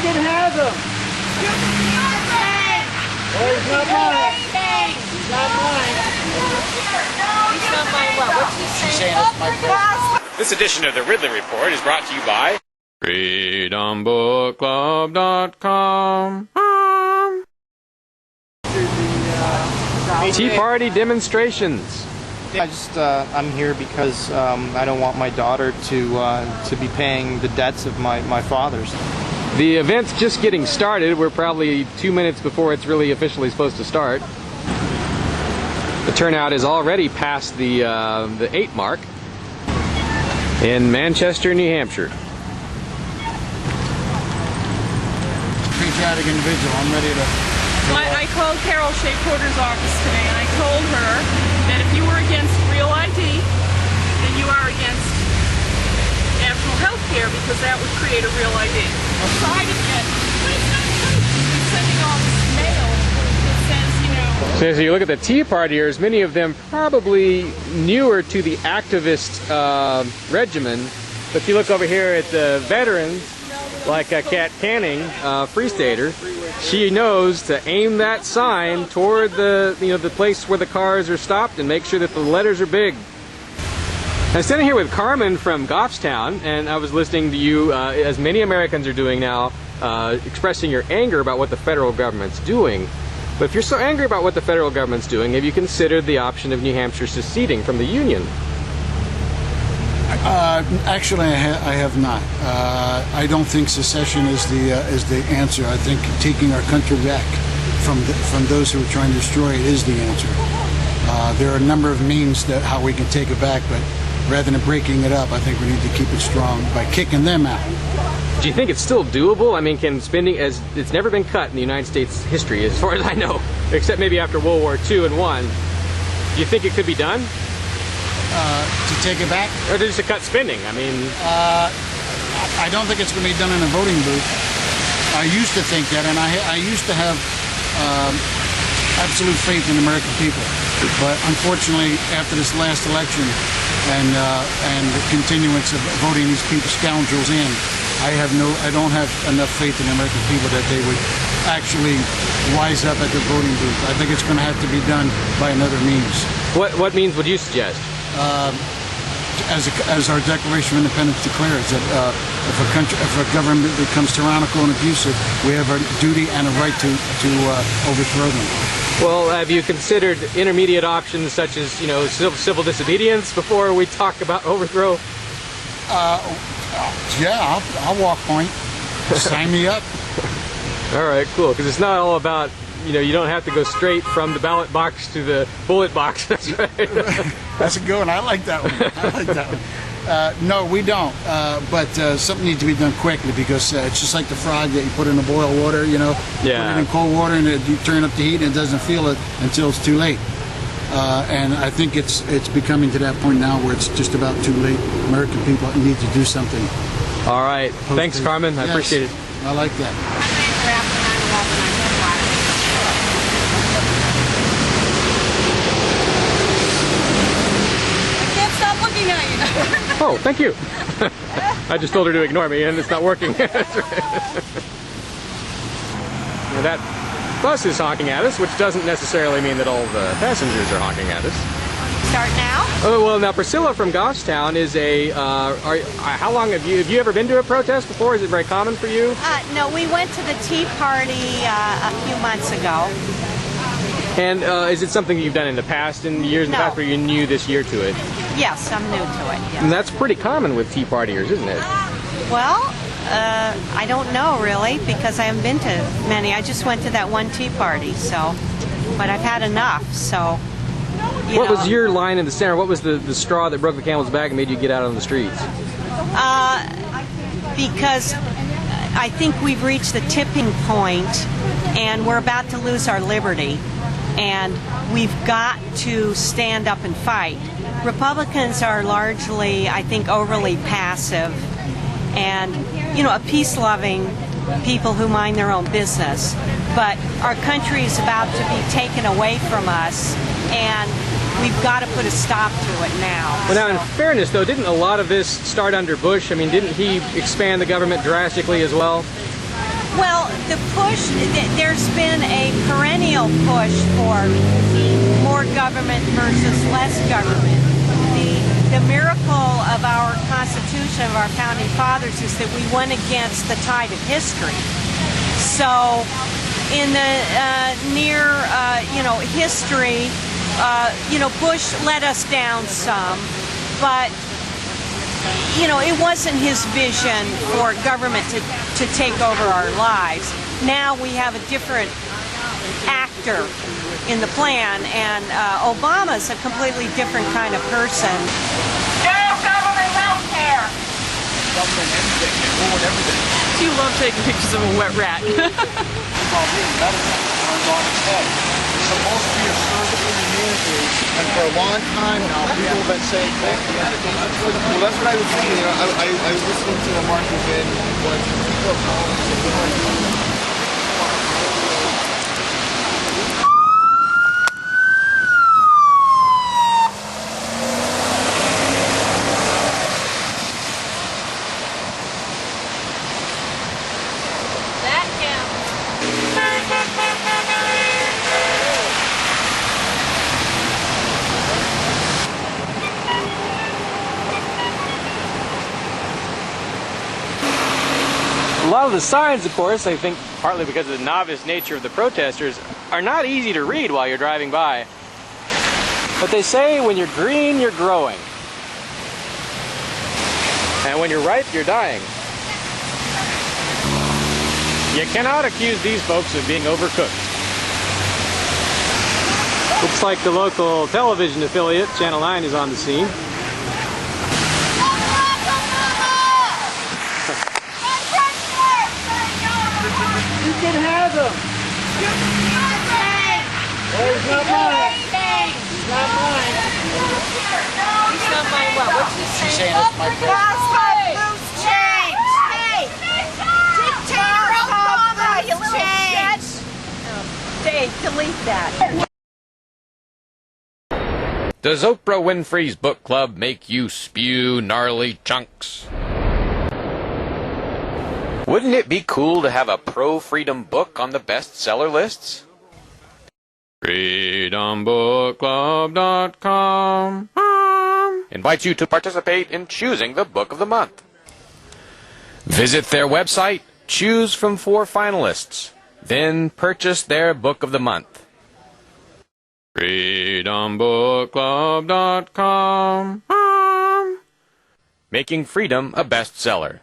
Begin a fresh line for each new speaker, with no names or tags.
can have him. Oh, he's not mine. He's not mine.
He's not mine. What? What's he saying?
She's saying it's my fault.
This edition of the Ridley Report is brought to you by FreedomBookClub.com. Tea Party demonstrations.
I'm here because I don't want my daughter to be paying the debts of my father's.
The event's just getting started. We're probably 2 minutes before it's really officially supposed to start. The turnout is already past the 8 mark in Manchester, New Hampshire.
Patriotic individual. I'm ready to.
I called Carol Shea Porter's office today, and I told her that if you were against Real ID, then you are against national health care, because that would create a Real ID. So I just get, but it's not true. They're sending all this mail that says, you know.
So as you look at the Tea Partiers, many of them probably newer to the activist regimen. But if you look over here at the veterans, like Kat Canning, Free Stater, she knows to aim that sign toward the the place where the cars are stopped and make sure that the letters are big. I'm standing here with Carmen from Goffstown, and I was listening to you, as many Americans are doing now, expressing your anger about what the federal government's doing. But if you're so angry about what the federal government's doing, have you considered the option of New Hampshire seceding from the Union?
Actually, I have not. I don't think secession is the answer. I think taking our country back from those who are trying to destroy it is the answer. There are a number of means that how we can take it back, but rather than breaking it up, I think we need to keep it strong by kicking them out.
Do you think it's still doable? I mean, can spending, as it's never been cut in the United States history, as far as I know, except maybe after World War II and I. Do you think it could be done?
To take it back?
Or just to cut spending? I mean...
I don't think it's going to be done in a voting booth. I used to think that, and I used to have absolute faith in the American people. But unfortunately, after this last election and the continuance of voting these people scoundrels in, I don't have enough faith in the American people that they would actually wise up at the voting booth. I think it's going to have to be done by another means.
What means would you suggest?
As our Declaration of Independence declares, that if a government becomes tyrannical and abusive, we have a duty and a right to overthrow them.
Well, have you considered intermediate options such as, civil disobedience before we talk about overthrow?
Yeah, I'll walk point. Sign me up.
All right, cool. Because it's not all about, you don't have to go straight from the ballot box to the bullet box. That's right.
That's a good one. I like that one. No, we don't. But something needs to be done quickly, because it's just like the frog that you put in the boiled water,
Yeah.
Put it in cold water and you turn up the heat and it doesn't feel it until it's too late. And I think it's becoming to that point now where it's just about too late. American people need to do something.
All right. Thanks, Carmen. I appreciate it.
I like that.
Oh, thank you. I just told her to ignore me, and it's not working. Now that bus is honking at us, which doesn't necessarily mean that all the passengers are honking at us.
Start now?
Oh, well, now Priscilla from Goffstown is a, how long have you ever been to a protest before? Is it very common for you?
No, we went to the Tea Party a few months ago.
And is it something you've done in the past, in years in the past, where you're new this year to it?
Yes, I'm new to it. Yes.
And that's pretty common with Tea Partiers, isn't it?
Well, I don't know really, because I haven't been to many. I just went to that one Tea Party, but I've had enough, so.
What was your line in the center? What was the straw that broke the camel's back and made you get out on the streets?
Because I think we've reached the tipping point, and we're about to lose our liberty. And we've got to stand up and fight. Republicans are largely, I think, overly passive and, a peace-loving people who mind their own business. But our country is about to be taken away from us, and we've got to put a stop to it now.
Well, now, in fairness, though, didn't a lot of this start under Bush? I mean, didn't he expand the government drastically as well?
Well, the push, there's been a perennial push for more government versus less government. The miracle of our Constitution, of our Founding Fathers, is that we went against the tide of history. So, in the near, history, Bush let us down some, but it wasn't his vision for government to take over our lives. Now we have a different actor in the plan, and Obama's a completely different kind of person.
No government health care!
Government anything, they ruin everything.
You love taking pictures of a wet rat.
Supposed to be a service in the community, and for a long time now, people have been saying, well, that's what I was thinking. I was listening to Mark Levin when people are calling.
A lot of the signs, of course, I think partly because of the novice nature of the protesters, are not easy to read while you're driving by. But they say when you're green, you're growing. And when you're ripe, you're dying. You cannot accuse these folks of being overcooked. Looks like the local television affiliate, Channel 9, is on the scene.
You can have them. Oh, he's not mine. He's not mine.
He's not my what? What's he saying?
She's saying it's my
Hey, delete that.
Does Oprah Winfrey's book club make you spew gnarly chunks? Wouldn't it be cool to have a pro-freedom book on the bestseller lists? FreedomBookClub.com invites you to participate in choosing the book of the month. Visit their website, choose from 4 finalists, then purchase their book of the month. FreedomBookClub.com, making freedom a bestseller.